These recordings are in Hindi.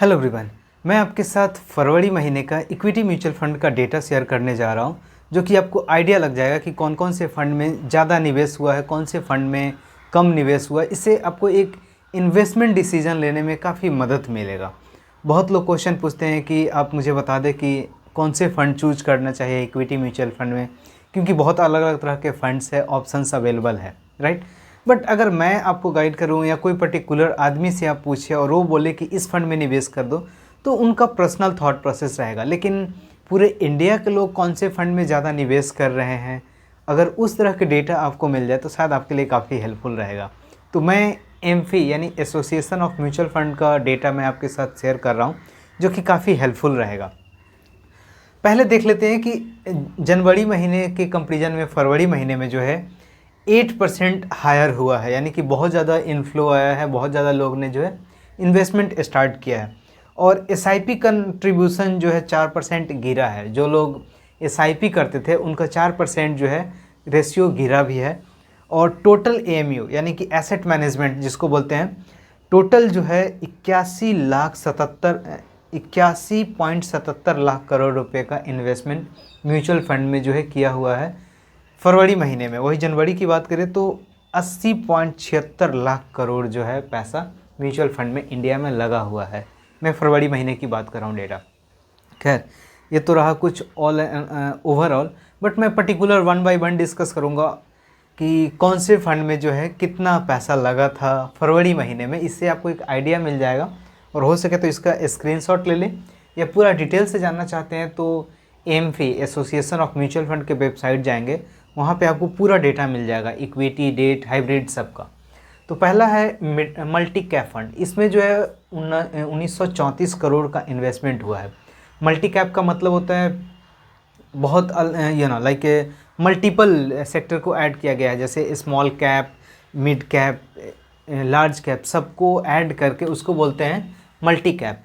हेलो एवरीवन, मैं आपके साथ फरवरी महीने का इक्विटी म्यूचुअल फंड का डेटा शेयर करने जा रहा हूं, जो कि आपको आइडिया लग जाएगा कि कौन कौन से फ़ंड में ज़्यादा निवेश हुआ है, कौन से फ़ंड में कम निवेश हुआ है। इससे आपको एक इन्वेस्टमेंट डिसीजन लेने में काफ़ी मदद मिलेगा। बहुत लोग क्वेश्चन पूछते हैं कि आप मुझे बता दें कि कौन से फ़ंड चूज करना चाहिए इक्विटी म्यूचुअल फंड में, क्योंकि बहुत अलग अलग तरह के फ़ंड्स है, ऑप्शंस अवेलेबल है, राइट। बट अगर मैं आपको गाइड करूं या कोई पर्टिकुलर आदमी से आप पूछे और वो बोले कि इस फंड में निवेश कर दो, तो उनका पर्सनल थॉट प्रोसेस रहेगा। लेकिन पूरे इंडिया के लोग कौन से फ़ंड में ज़्यादा निवेश कर रहे हैं, अगर उस तरह के डेटा आपको मिल जाए तो शायद आपके लिए काफ़ी हेल्पफुल रहेगा। तो मैं एमफी यानी एसोसिएशन ऑफ म्यूचुअल फंड का डेटा मैं आपके साथ शेयर कर रहा हूँ, जो कि काफ़ी हेल्पफुल रहेगा। पहले देख लेते हैं कि जनवरी महीने के कंपेरिजन में फरवरी महीने में जो है 8% हायर हुआ है, यानी कि बहुत ज़्यादा इनफ्लो आया है, बहुत ज़्यादा लोग ने जो है इन्वेस्टमेंट स्टार्ट किया है। और एसआईपी कंट्रीब्यूशन जो है 4% गिरा है। जो लोग एसआईपी करते थे उनका 4% जो है रेशियो गिरा भी है। और टोटल एएमयू यानी कि एसेट मैनेजमेंट जिसको बोलते हैं, टोटल जो है 81.77 लाख करोड़ रुपए का इन्वेस्टमेंट म्यूचुअल फंड में जो है किया हुआ है फरवरी महीने में। वही जनवरी की बात करें तो 80.76 लाख करोड़ जो है पैसा म्यूचुअल फंड में इंडिया में लगा हुआ है। मैं फरवरी महीने की बात कर रहा हूँ डेटा। खैर, ये तो रहा कुछ ओवरऑल, बट मैं particular one by one discuss करूँगा कि कौन से फंड में जो है कितना पैसा लगा था फरवरी महीने में। इससे आपको एक आइडिया मिल जाएगा, और हो सके तो इसका स्क्रीनशॉट ले लें, या पूरा डिटेल से जानना चाहते हैं तो AMFI association of mutual fund के वेबसाइट जाएंगे, वहाँ पे आपको पूरा डेटा मिल जाएगा, इक्विटी, डेट, हाइब्रिड सबका। तो पहला है मल्टी कैप फंड। इसमें जो है 1934 करोड़ का इन्वेस्टमेंट हुआ है। मल्टी कैप का मतलब होता है बहुत लाइक मल्टीपल सेक्टर को ऐड किया गया है, जैसे small cap, mid cap, large cap, सबको ऐड करके उसको बोलते हैं मल्टी कैप।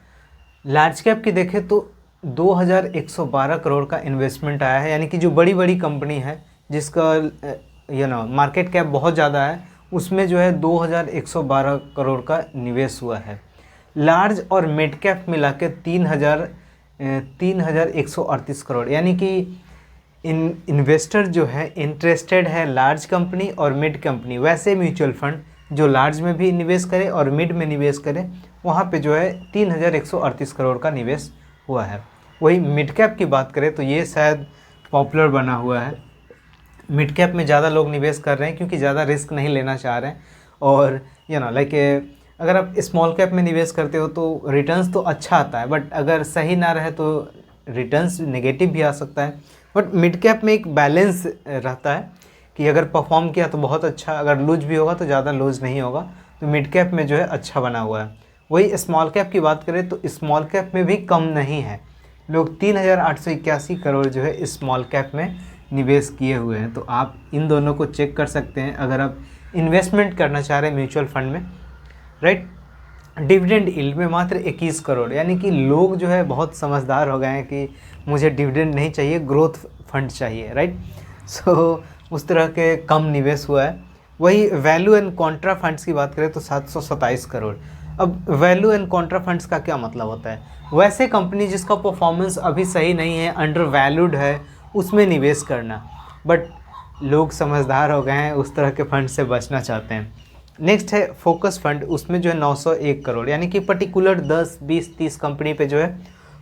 लार्ज कैप की देखें तो 2112 करोड़ का इन्वेस्टमेंट आया है, यानी कि जो बड़ी बड़ी कंपनी है जिसका मार्केट कैप बहुत ज़्यादा है, उसमें जो है 2112 करोड़ का निवेश हुआ है। लार्ज और मिड कैप मिला के 3138 करोड़, यानी कि इन्वेस्टर जो है इंटरेस्टेड है लार्ज कंपनी और मिड कंपनी। वैसे म्यूचुअल फंड जो लार्ज में भी निवेश करे और मिड में निवेश करे, वहाँ पे जो है 3138 करोड़ का निवेश हुआ है। वही मिड कैप की बात करें तो ये शायद पॉपुलर बना हुआ है। मिड कैप में ज़्यादा लोग निवेश कर रहे हैं क्योंकि ज़्यादा रिस्क नहीं लेना चाह रहे हैं। और लाइक अगर आप स्मॉल कैप में निवेश करते हो तो रिटर्न्स तो अच्छा आता है, बट अगर सही ना रहे तो रिटर्न्स नेगेटिव भी आ सकता है। बट मिड कैप में एक बैलेंस रहता है कि अगर परफॉर्म किया तो बहुत अच्छा, अगर लूज भी होगा तो ज़्यादा लूज नहीं होगा। तो मिड कैप में जो है अच्छा बना हुआ है। वही स्मॉल कैप की बात करें तो स्मॉल कैप में भी कम नहीं है, लोग 3881 करोड़ जो है स्मॉल कैप में निवेश किए हुए हैं। तो आप इन दोनों को चेक कर सकते हैं अगर आप इन्वेस्टमेंट करना चाह रहे हैं म्यूचुअल फंड में, राइट। डिविडेंड यील्ड में मात्र 21 करोड़, यानी कि लोग जो है बहुत समझदार हो गए हैं कि मुझे डिविडेंड नहीं चाहिए, ग्रोथ फंड चाहिए, राइट। सो उस तरह के कम निवेश हुआ है। वही वैल्यू एंड कॉन्ट्रा फंड्स की बात करें तो 727 करोड़। अब वैल्यू एंड कॉन्ट्रा फंड्स का क्या मतलब होता है? वैसे कंपनी जिसका परफॉर्मेंस अभी सही नहीं है, अंडर वैल्यूड है, उसमें निवेश करना। बट लोग समझदार हो गए हैं, उस तरह के फंड से बचना चाहते हैं। नेक्स्ट है फोकस फंड, उसमें जो है 901 करोड़, यानी कि पर्टिकुलर 10, 20, 30 कंपनी पे जो है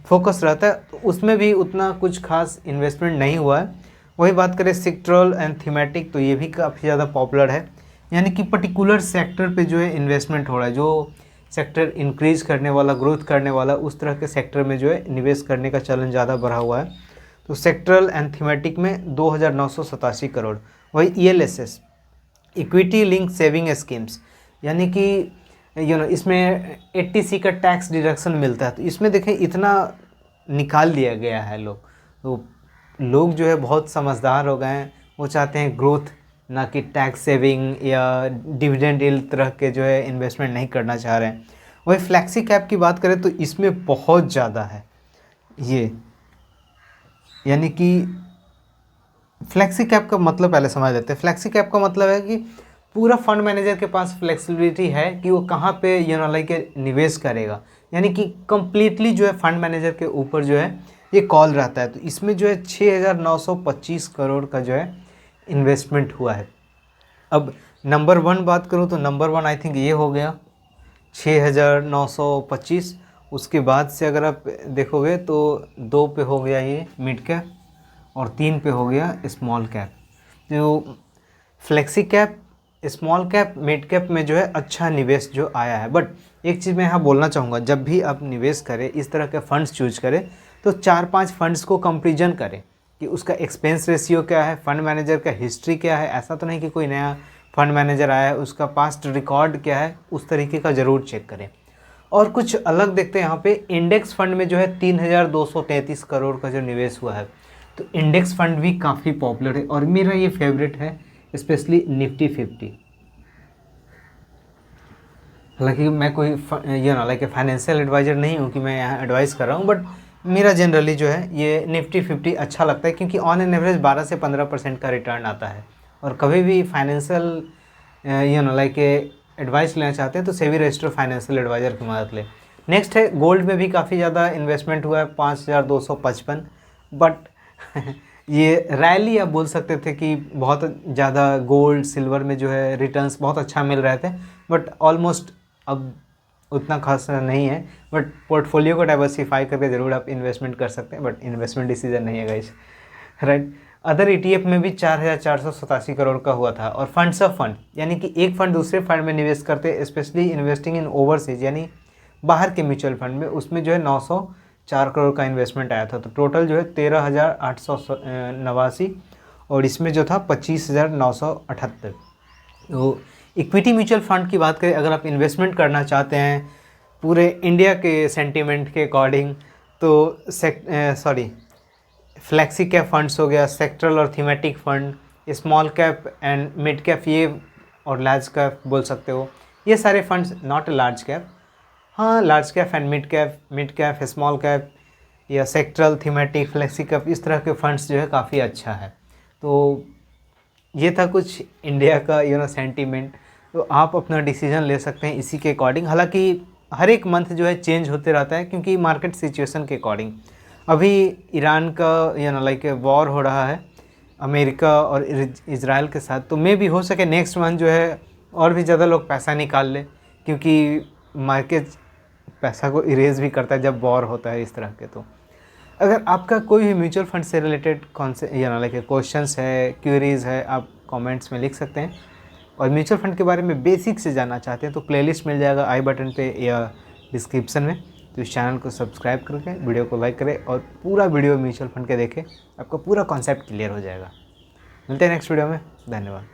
फोकस रहता है। तो उसमें भी उतना कुछ खास इन्वेस्टमेंट नहीं हुआ है। वही बात करें सेक्टरल एंड थीमेटिक, तो ये भी काफ़ी ज़्यादा पॉपुलर है, यानी कि पर्टिकुलर सेक्टर पे जो है इन्वेस्टमेंट हो रहा है। जो सेक्टर इंक्रीज करने वाला, ग्रोथ करने वाला, उस तरह के सेक्टर में जो है निवेश करने का चलन ज़्यादा बढ़ा हुआ है। तो सेक्टरल एंड थीमेटिक में 2987 करोड़। वही ELSS, equity link saving schemes, यानी कि इसमें 80C का टैक्स डिडक्शन मिलता है। तो इसमें देखें इतना निकाल दिया गया है लोग। तो लोग जो है बहुत समझदार हो गए हैं, वो चाहते हैं ग्रोथ, ना कि टैक्स सेविंग या डिविडेंड यील्ड तरह के जो है इन्वेस्टमेंट नहीं करना चाह रहे हैं। वही फ्लैक्सी कैप की बात करें तो इसमें बहुत ज़्यादा है ये, यानी कि फ्लैक्सी कैप का मतलब पहले समझ लेते हैं। फ्लैक्सी कैप का मतलब है कि पूरा फंड मैनेजर के पास फ्लेक्सिबिलिटी है कि वो कहाँ पे लाइक निवेश करेगा। यानी कि कंप्लीटली जो है फंड मैनेजर के ऊपर जो है ये कॉल रहता है। तो इसमें जो है 6,925 करोड़ का जो है इन्वेस्टमेंट हुआ है। अब नंबर 1 बात करूँ तो नंबर 1 आई थिंक ये हो गया 6,925। उसके बाद से अगर आप देखोगे तो 2 पे हो गया ये मिड कैप और 3 पे हो गया स्मॉल कैप। तो flexi cap, small cap, mid cap में जो है अच्छा निवेश जो आया है। बट एक चीज़ मैं यहाँ बोलना चाहूँगा, जब भी आप निवेश करें, इस तरह के फंड्स चूज करें तो 4-5 फंड्स को कंपेरिजन करें कि उसका एक्सपेंस रेशियो क्या है, फंड मैनेजर का हिस्ट्री क्या है। ऐसा तो नहीं कि कोई नया फंड मैनेजर आया है उसका पास्ट रिकॉर्ड क्या है, उस तरीके का ज़रूर चेक करें। और कुछ अलग देखते हैं यहाँ पे, इंडेक्स फंड में जो है 3,233 करोड़ का जो निवेश हुआ है। तो इंडेक्स फंड भी काफ़ी पॉपुलर है और मेरा ये फेवरेट है, स्पेशली निफ्टी 50। हालांकि मैं कोई लाइक फाइनेंशियल एडवाइज़र नहीं हूँ कि मैं यहाँ एडवाइस कर रहा हूँ, बट मेरा जनरली जो है ये निफ्टी 50 अच्छा लगता है क्योंकि ऑन एन एवरेज 12 से 15% का रिटर्न आता है। और कभी भी फाइनेंशियल लाइक एडवाइस लेना चाहते हैं तो सेबी रजिस्टर्ड फाइनेंशियल एडवाइज़र की मदद लें। नेक्स्ट है गोल्ड में भी काफ़ी ज़्यादा इन्वेस्टमेंट हुआ है 5,255, बट ये रैली आप बोल सकते थे कि बहुत ज़्यादा गोल्ड सिल्वर में जो है रिटर्न्स बहुत अच्छा मिल रहे थे, बट ऑलमोस्ट अब उतना खास नहीं है। बट पोर्टफोलियो को डाइवर्सिफाई करके ज़रूर आप इन्वेस्टमेंट कर सकते हैं, बट इन्वेस्टमेंट डिसीजन नहीं है गाइस, राइट। अदर ETF में भी 4,487 करोड़ का हुआ था। और फंड्स ऑफ फंड, यानी कि एक फंड दूसरे फंड में निवेश करते, स्पेशली इन्वेस्टिंग इन ओवरसीज यानी बाहर के म्यूचुअल फंड में, उसमें जो है 904 करोड़ का इन्वेस्टमेंट आया था। तो टोटल जो है 13,889 और इसमें जो था 25,978। तो इक्विटी म्यूचुअल फंड की बात करें, अगर आप इन्वेस्टमेंट करना चाहते हैं पूरे इंडिया के सेंटीमेंट के अकॉर्डिंग, तो फ्लैक्सी कैप फंड्स हो गया, सेक्टरल और thematic fund, small cap and mid cap ये और लार्ज कैप बोल सकते हो, ये सारे फंड्स, नॉट लार्ज कैप, हाँ large cap and mid cap, small cap या सेक्टरल, थीमेटिक, फ्लैक्सी कैप, इस तरह के फंड्स जो है काफ़ी अच्छा है। तो ये था कुछ इंडिया का सेंटीमेंट। तो आप अपना डिसीजन ले सकते हैं इसी के अकॉर्डिंग। हालांकि हर एक मंथ जो है चेंज होते रहता है क्योंकि मार्केट सिचुएशन के अकॉर्डिंग। अभी ईरान का लाइक वॉर हो रहा है अमेरिका और इजराइल के साथ, तो मे भी हो सके नेक्स्ट मंथ जो है और भी ज़्यादा लोग पैसा निकाल ले, क्योंकि मार्केट पैसा को इरेज भी करता है जब वॉर होता है इस तरह के। तो अगर आपका कोई भी म्यूचुअल फंड से रिलेटेड लाइक क्वेश्चंस है, क्वेरीज है, आप कमेंट्स में लिख सकते हैं। और म्यूचुअल फंड के बारे में बेसिक से जानना चाहते हैं तो प्लेलिस्ट मिल जाएगा आई बटन पे या डिस्क्रिप्शन में। तो इस चैनल को सब्सक्राइब करके वीडियो को लाइक करें और पूरा वीडियो म्यूचुअल फंड के देखें, आपका पूरा कॉन्सेप्ट क्लियर हो जाएगा। मिलते हैं नेक्स्ट वीडियो में, धन्यवाद।